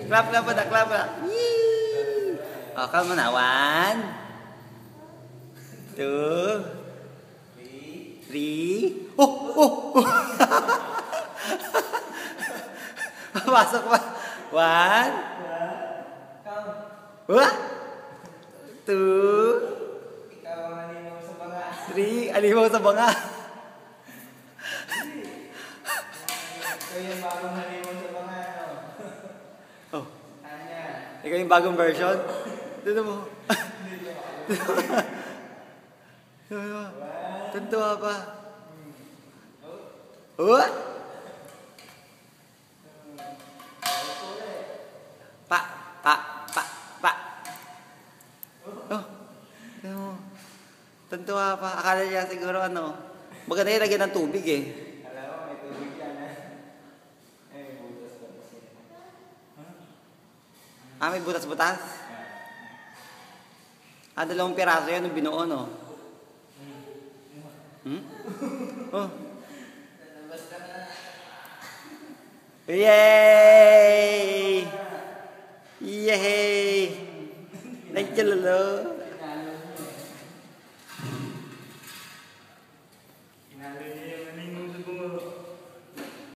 Clap, clap na, clap na. O, kalma na. 1, 2, 3. Oh, oh, oh. Pasok pa. 1, 2, 3. Alimaw sa banga. Ikaw yung bagong halimaw sa banga, no? Oh. Anya? Ikaw yung bagong version? Dito mo. Tuntua pa. Oh? Pa. Oh. Tuntua pa. Akala niya siguro ano. Maganda yung lagyan ng tubig eh. Alam mo, may tubig yan ha. Eh, butas pa kasi. Ah, may butas-butas? Ah, 2 piraso yan yung binuo, no? Oh. Yay! Yay! Thank you, Lolo.